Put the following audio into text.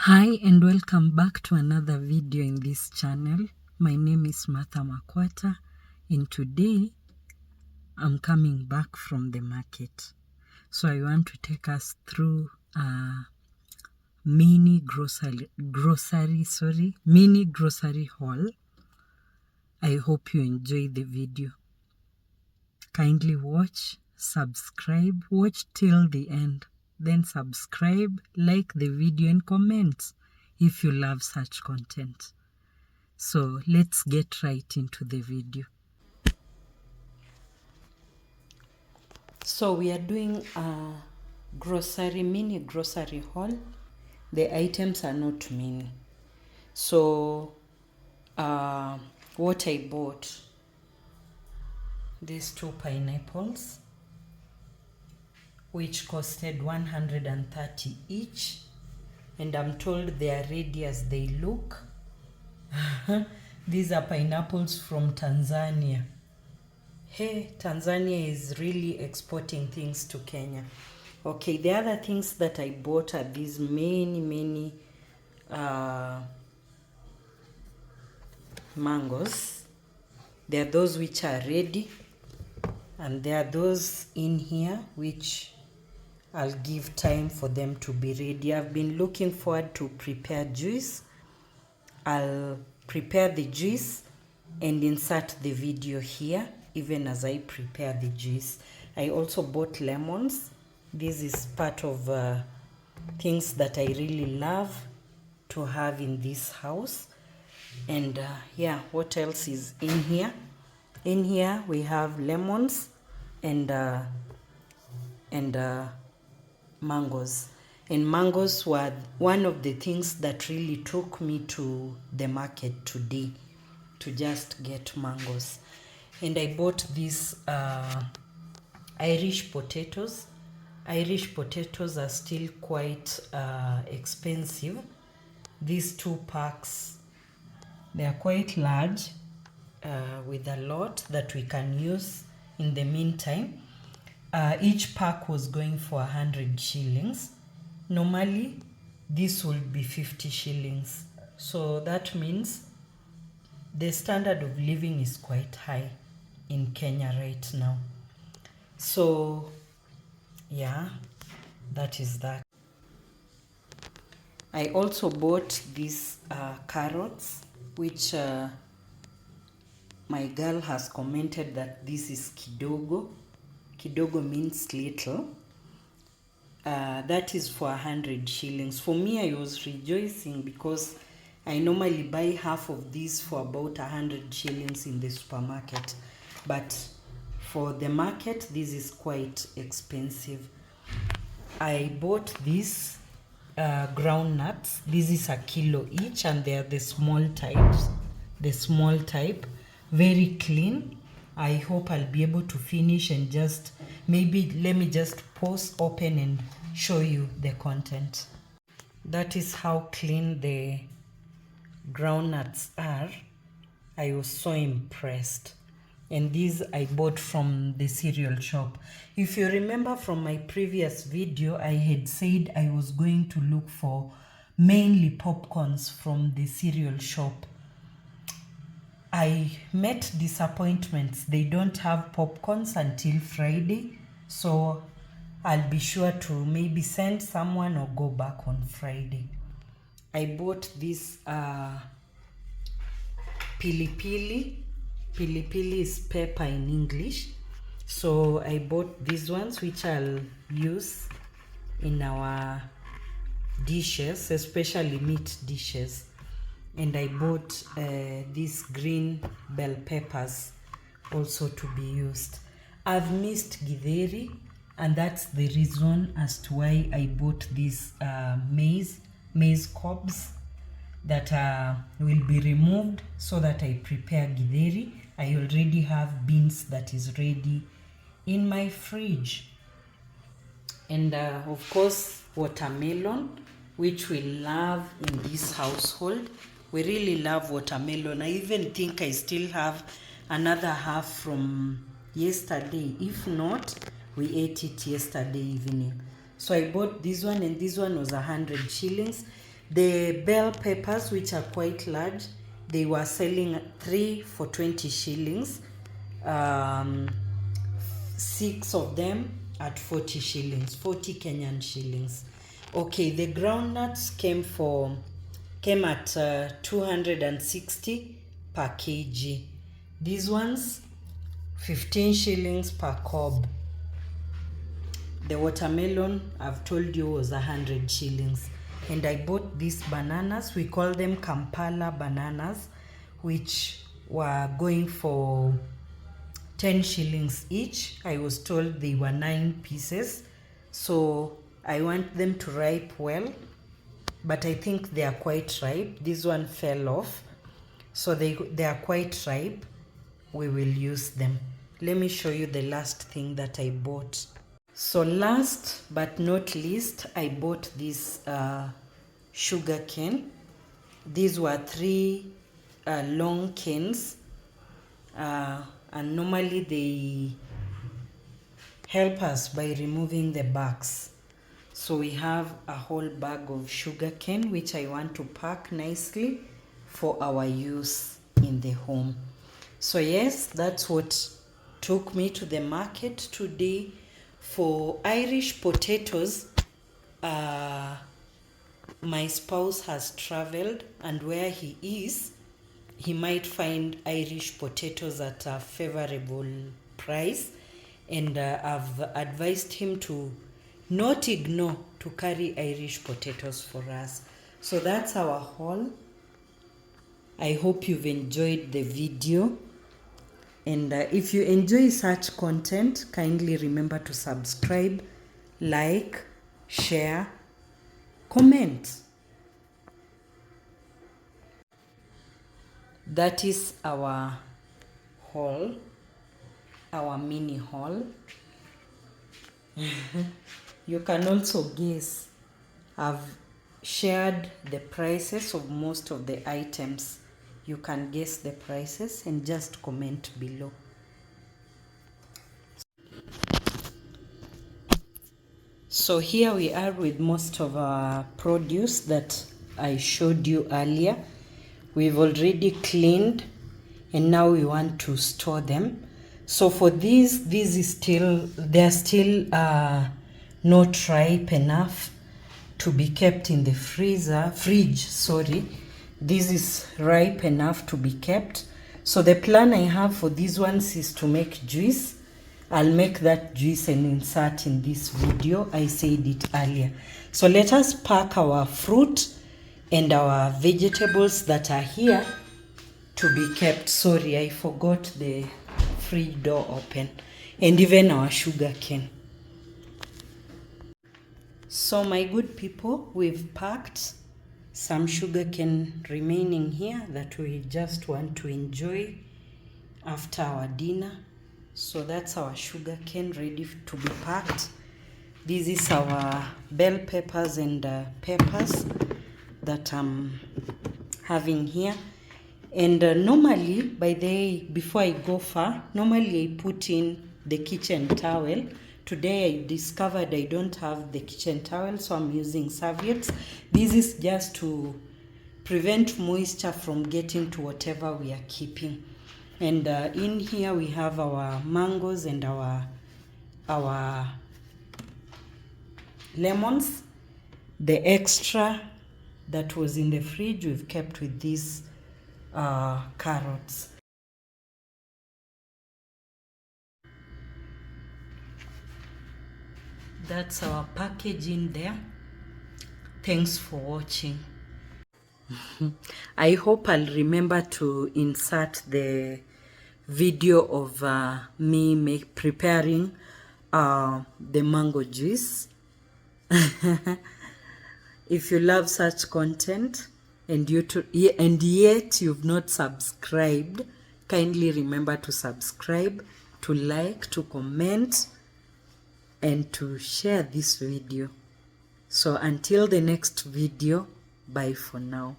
Hi and welcome back to another video in this channel. My name is Martha Makwata and today I'm coming back from the market. So I want to take us through a mini grocery haul. I hope you enjoy the video. Kindly watch, subscribe, watch till the end. Then subscribe, like the video and comment if you love such content. So let's get right into the video. So we are doing a mini grocery haul. The items are not many. So what I bought, these 2 pineapples, which costed 130 each, and I'm told they are ready as they look. These are pineapples from Tanzania. Hey, Tanzania is really exporting things to Kenya. Okay, the other things that I bought are these many mangoes. There are those which are ready, and there are those in here which I'll give time for them to be ready. I've been looking forward to prepare juice. I'll prepare the juice and insert the video here even as I prepare the juice. I also bought lemons. This is part of things that I really love to have in this house. And yeah, what else is in here? In here we have lemons and mangoes. And mangoes were one of the things that really took me to the market today to just get mangoes. And I bought these Irish potatoes. Irish potatoes are still quite expensive. These 2 packs, they are quite large with a lot that we can use in the meantime. Each pack was going for 100 shillings. Normally, this would be 50 shillings. So that means the standard of living is quite high in Kenya right now. So yeah, that is that. I also bought these carrots, which my girl has commented that this is kidogo. Kidogo means little. That is for 100 shillings. For me, I was rejoicing because I normally buy half of these for about 100 shillings in the supermarket. But for the market, this is quite expensive. I bought these ground nuts. This is a kilo each, and they are the small types. The small type, very clean. I hope I'll be able to finish and just maybe let me just pause, open and show you the content. That is how clean the ground nuts are. I was so impressed. And these I bought from the cereal shop. If you remember from my previous video, I had said I was going to look for mainly popcorns from the cereal shop. I met disappointments. They don't have popcorns until Friday. So I'll be sure to maybe send someone or go back on Friday. I bought this pilipili. Pilipili is pepper in English. So I bought these ones which I'll use in our dishes, especially meat dishes. And I bought these green bell peppers also to be used. I've missed githeri, and that's the reason as to why I bought these maize cobs that will be removed so that I prepare githeri. I already have beans that is ready in my fridge. And of course, watermelon, which we love in this household. We really love watermelon. I even think I still have another half from yesterday. If not, we ate it yesterday evening. So I bought this one, and this one was 100 shillings. The bell peppers, which are quite large, they were selling 3 for 20 shillings. 6 of them at 40 shillings, 40 Kenyan shillings. Okay, the groundnuts came at 260 per kg. These ones 15 shillings per cob. The watermelon, I've told you, was 100 shillings. And I bought these bananas. We call them Kampala bananas, which were going for 10 shillings each. I was told they were 9 pieces. So I want them to ripe well, but I think they are quite ripe. This one fell off. So they are quite ripe. We will use them. Let me show you the last thing that I bought. So last but not least, I bought this sugar cane. These were 3 long canes, and normally they help us by removing the barks. So we have a whole bag of sugar cane, which I want to pack nicely for our use in the home. So yes, that's what took me to the market today. For Irish potatoes, my spouse has traveled, and where he is, he might find Irish potatoes at a favorable price, and I've advised him to not ignore to carry Irish potatoes for us. So that's our haul. I hope you've enjoyed the video. And if you enjoy such content, kindly remember to subscribe, like, share, comment. That is our haul, our mini haul. You can also guess. I've shared the prices of most of the items. You can guess the prices and just comment below. So here we are with most of our produce that I showed you earlier. We've already cleaned and now we want to store them. So for these they're still not ripe enough to be kept in the fridge. This is ripe enough to be kept. So the plan I have for these ones is to make juice. I'll make that juice and insert in this video. I said it earlier. So let us pack our fruit and our vegetables that are here to be kept. Sorry, I forgot the fridge door open, and even our sugar cane. So my good people, we've packed some sugar cane remaining here that we just want to enjoy after our dinner. So that's our sugar cane ready to be packed. This is our bell peppers and peppers that I'm having here. And normally, before I go far, normally I put in the kitchen towel. Today I discovered I don't have the kitchen towel, so I'm using serviettes. This is just to prevent moisture from getting to whatever we are keeping. And in here we have our mangoes and our lemons. The extra that was in the fridge we've kept with these carrots. That's our package in there. Thanks for watching. I hope I'll remember to insert the video of me preparing the mango juice. If you love such content and yet you've not subscribed, kindly remember to subscribe, to like, to comment, and to share this video. So until the next video, bye for now.